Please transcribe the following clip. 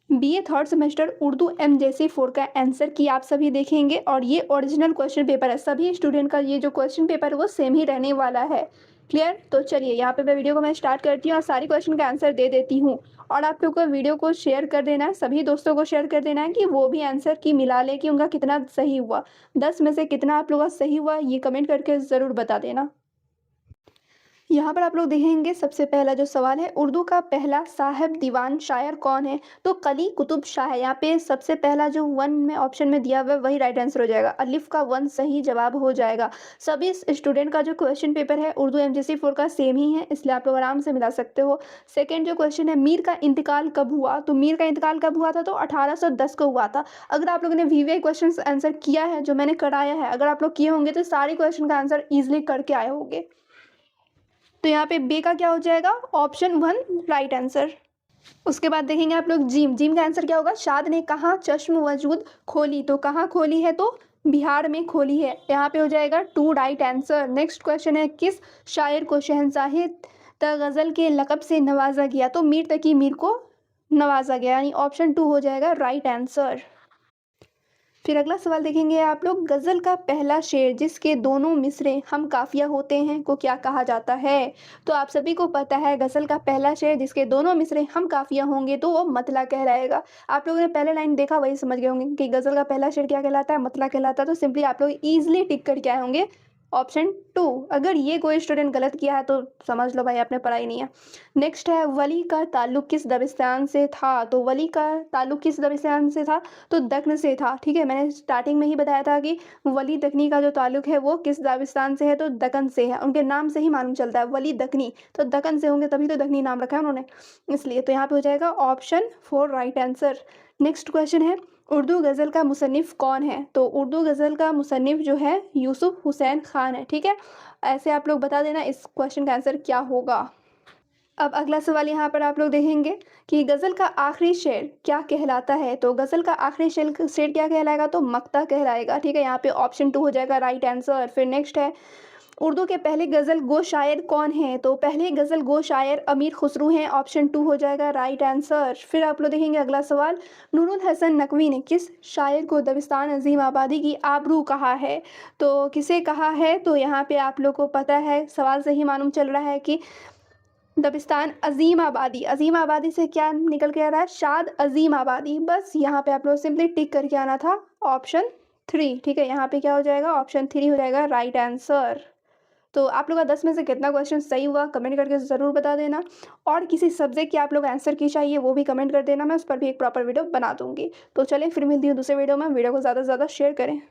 BA third semester Urdu MJC 4 का answer की आप सभी देखेंगे और ये ओरिजिनल क्वेश्चन पेपर है। सभी स्टूडेंट का ये जो क्वेश्चन पेपर है वो सेम ही रहने वाला है। क्लियर? तो चलिए यहाँ पे मैं वीडियो को स्टार्ट करती हूँ और सारी क्वेश्चन का आंसर दे देती हूँ। और आप लोग को वीडियो को शेयर कर देना है, सभी दोस्तों को शेयर कर देना है कि वो भी आंसर की मिला ले कि उनका कितना सही हुआ। 10 में से कितना आप लोगों का सही हुआ ये कमेंट करके ज़रूर बता देना। यहाँ पर आप लोग देखेंगे सबसे पहला जो सवाल है, उर्दू का पहला साहिब दीवान शायर कौन है? तो कली कुतुब शाह है। यहाँ पे सबसे पहला जो 1 में ऑप्शन में दिया हुआ है वही राइट आंसर हो जाएगा। अलिफ का 1 सही जवाब हो जाएगा। सभी स्टूडेंट का जो क्वेश्चन पेपर है उर्दू एमजेसी 4 का सेम ही है, इसलिए आप लोग आराम से मिला सकते हो। सेकेंड जो क्वेश्चन है, मीर का इंतकाल कब हुआ? तो मीर का इंतकाल कब हुआ था? तो 1810 को हुआ था। अगर आप लोगों ने वीवीआई क्वेश्चन आंसर किया है जो मैंने कराया है, अगर आप लोग किए होंगे तो सारे क्वेश्चन का आंसर ईजिली करके आए होंगे। तो यहाँ पे बी का क्या हो जाएगा? Option 1 right answer. उसके बाद देखेंगे आप लोग जीम। जीम का आंसर क्या होगा? शाद ने कहाँ चश्म वजूद खोली? तो कहाँ खोली है? तो बिहार में खोली है। यहाँ पे हो जाएगा 2 राइट आंसर। नेक्स्ट क्वेश्चन है, किस शायर को शहंशाहे गज़ल के लक़ब से नवाजा गया? तो मीर तकी मीर को नवाजा गया, यानी ऑप्शन 2 हो जाएगा राइट आंसर। फिर अगला सवाल देखेंगे आप लोग, गज़ल का पहला शेर जिसके दोनों मिसरे हम काफिया होते हैं को क्या कहा जाता है? तो आप सभी को पता है गज़ल का पहला शेर जिसके दोनों मिसरे हम काफिया होंगे तो वो मतला कहलाएगा। आप लोगों ने पहले लाइन देखा वही समझ गए होंगे कि गज़ल का पहला शेर क्या कहलाता है? मतला कहलाता है। तो सिंपली आप लोग ईजिली टिक करके आए होंगे ऑप्शन 2। अगर ये कोई स्टूडेंट गलत किया है तो समझ लो भाई आपने पढ़ाई नहीं है। नेक्स्ट है, वली का ताल्लुक किस दबिस्तान से था? तो वली का ताल्लुक किस दबिस्तान से था? तो दक्न से था। ठीक है, मैंने स्टार्टिंग में ही बताया था कि वली दक्नी का जो ताल्लुक है वो किस दबिस्तान से है? तो दक्कन से है। उनके नाम से ही मालूम चलता है वली दक्नी, तो दक्कन से होंगे तभी तो दक्नी नाम रखा है उन्होंने, इसलिए। तो यहाँ पे हो जाएगा option 4 right answer. Next question है, उर्दू गज़ल का मुसन्निफ़ कौन है? तो उर्दू गज़ल का मुसन्निफ़ जो है यूसुफ़ हुसैन ख़ान है। ठीक है, ऐसे आप लोग बता देना इस क्वेश्चन का आंसर क्या होगा। अब अगला सवाल यहाँ पर आप लोग देखेंगे कि गज़ल का आखिरी शेर क्या कहलाता है? तो गज़ल का आखिरी शेर क्या कहलाएगा? तो मक्ता कहलाएगा। ठीक है, यहाँ पे ऑप्शन 2 हो जाएगा राइट आंसर। फिर नेक्स्ट है, उर्दू के पहले गज़ल गो शायर कौन हैं? तो पहले गज़ल गो शायर अमीर खुसरो हैं, ऑप्शन 2 हो जाएगा राइट आंसर। फिर आप लोग देखेंगे अगला सवाल, नूरुल हसन नकवी ने किस शायर को दबिस्तान अज़ीम आबादी की आबरू कहा है? तो किसे कहा है? तो यहाँ पे आप लोग को पता है, सवाल से ही मालूम चल रहा है कि दबिस्तान अज़ीम आबादी, अज़ीम आबादी से क्या निकल के आ रहा है? शाद अज़ीम आबादी। बस यहाँ पे आप लोग सिंपली टिक करके आना था ऑप्शन 3। ठीक है, यहाँ पे क्या हो जाएगा? ऑप्शन 3 हो जाएगा राइट आंसर। तो आप लोग का 10 में से कितना क्वेश्चन सही हुआ कमेंट करके ज़रूर बता देना। और किसी सब्जेक्ट के आप लोग आंसर की चाहिए वो भी कमेंट कर देना, मैं उस पर भी एक प्रॉपर वीडियो बना दूँगी। तो चलिए फिर मिलती हूँ दूसरे वीडियो में। वीडियो को ज़्यादा से ज़्यादा शेयर करें।